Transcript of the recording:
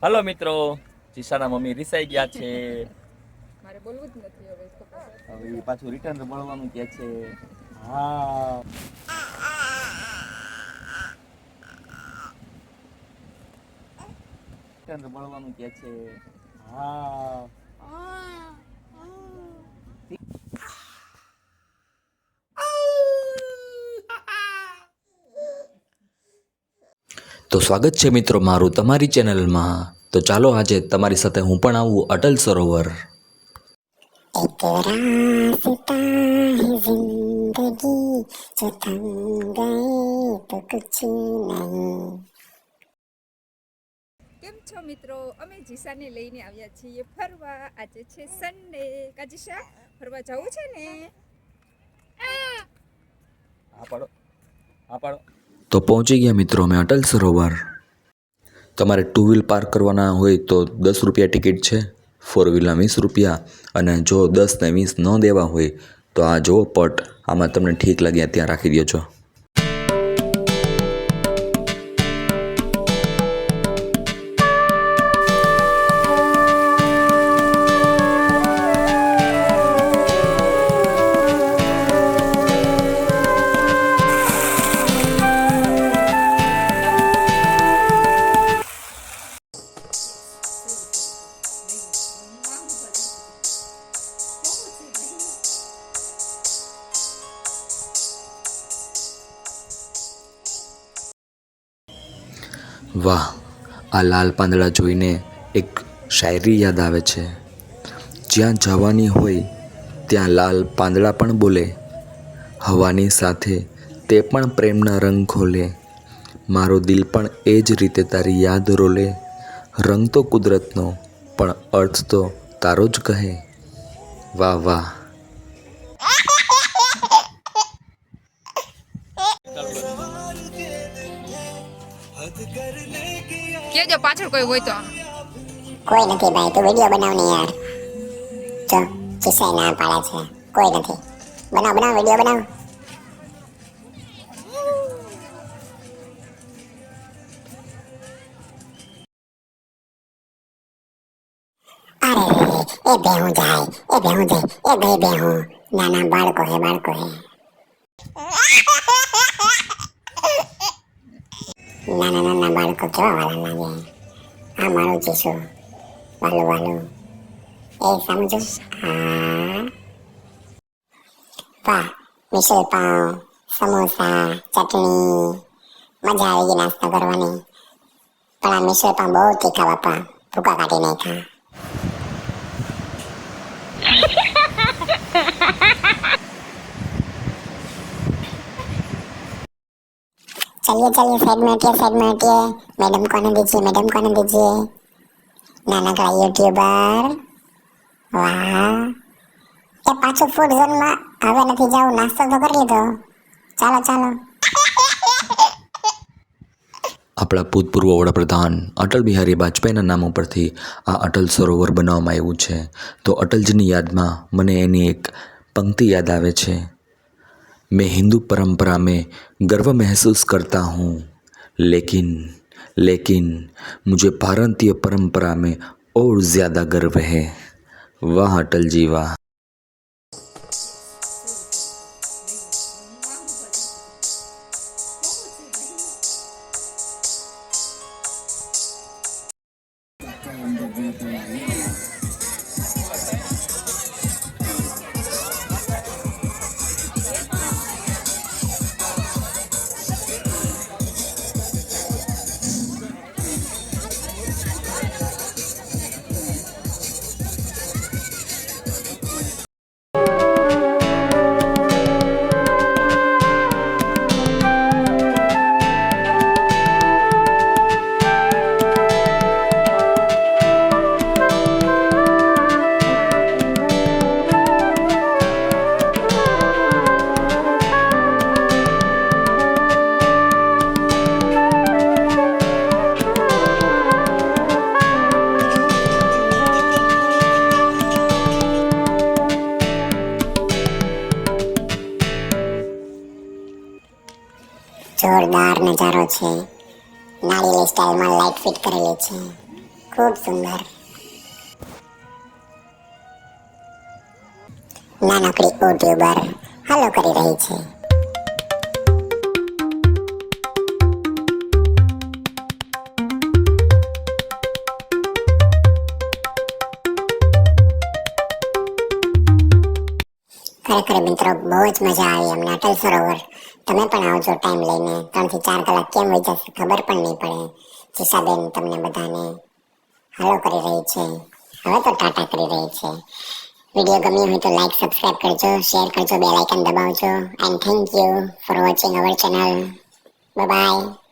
Hello મિત્રો, જીશાના mummy રિસાઈ ગયા છે. મારે બોલવું જ નથી હવે. હવે પાછું રિટર્ન મળવાનું કે છે. હા, રિટર્ન મળવાનું કે છે. હા, તો સ્વાગત છે મિત્રો મારું તમારી ચેનલમાં. તો ચાલો આજે તમારી સાથે હું પણ આવું અટલ સરોવર. एक रास्ता है जिंदगी जो थम गए तो कुछ नहीं. કેમ છો મિત્રો? અમે જીસાને લઈને આવ્યા છીએ ફરવા. આજે છે સન્ડે. કા જીસા, ફરવા જવું છે ને? હા પાડો, હા પાડો. તો પહોંચી ગયા મિત્રો અમે અટલ સરોવર. તમારે ટુ વ્હીલ પાર્ક કરવાના હોય તો 10 રૂપિયા ટિકિટ છે, ફોર વ્હીલના 20 રૂપિયા. અને જો 10 ને 20 ન દેવા હોય તો આ જો પટ, આમાં તમને ઠીક લાગે ત્યાં રાખી દેજો. વાહ, આ લાલ પાંદડા જોઈને એક શાયરી યાદ આવે છે. જ્યાં જવાની હોય ત્યાં લાલ પાંદડા પણ બોલે, હવાની સાથે તે પણ પ્રેમના રંગ ખોલે. મારો દિલ પણ એ જ રીતે તારી યાદ રોલે. રંગ તો કુદરતનો પણ અર્થ તો તારો જ કહે. વાહ વાહ. કેજો પાછળ કોઈ હોય તો. કોઈ નથી ભાઈ, તું વિડીયો બનાવ ને યાર. જો ચિસાઈ ના પાડે છે, કોઈ નથી. બનાવ બનાવ, વિડીયો બનાવ. અરે એ બેહું જાય, એ બેહું જાય, એ ગઈ બેહું. નાના બાળકો હે, બાળકો હે. નાના નાના બાળકો કેવા વાલા લાગે. આ મારું જીસુ, વાલું વાલું. એ સમજો. હા, વાહ. મિસલ પાવ, સમોસા, ચટણી. મજા આવી ગઈ નાસ્તો કરવાની. પણ આ મિસલ પાવ બહુ તીખા બાપા, ભૂકા કાઢી નાખ્યા. चलिए चलिए, साइड में हटिए. मैडम को आने दीजिए, मैडम को आने दीजिए. नानकड़ा यूट्यूबर. वाह, એ પાછું ફૂડ ઝોનમાં હવે નથી જવું, નાસ્તો તો કરી લીધો. ચાલો ચાલો. આપણા ભૂતપૂર્વ વડાપ્રધાન અટલ બિહારી વાજપેયીના નામ ઉપરથી આ અટલ સરોવર બનાવવામાં આવ્યું છે. તો અટલજીની યાદમાં મને એની એક પંક્તિ યાદ આવે છે. मैं हिंदू परंपरा में गर्व महसूस करता हूँ, लेकिन लेकिन मुझे भारतीय परंपरा में और ज़्यादा गर्व है. वाह अटल जी वाह. જોરદાર નજારો છે. નાળિયેરી સ્ટાઇલમાં લાઇટ ફિટ કરેલી છે. ખૂબ સુંદર. નાનકડી યુટ્યુબર હાલો કરી રહી છે. ખરેખર મિત્રો બહુ જ મજા આવી અમને અટલ સરોવર. તમે પણ આવજો ટાઈમ લઈને. 3 થી 4 કલાક કેમ હોય જશે ખબર પણ નહીં પડે. જીસાબેન તમને બધાને હાલો કરી રહી છે. હવે તો ટાટા કરી રહી છે. વિડીયો ગમ્યો હોય તો લાઈક સબસ્ક્રાઇબ કરજો, શેર કરજો, બેલ આઇકન દબાવજો. And thank you for watching our channel. Bye by.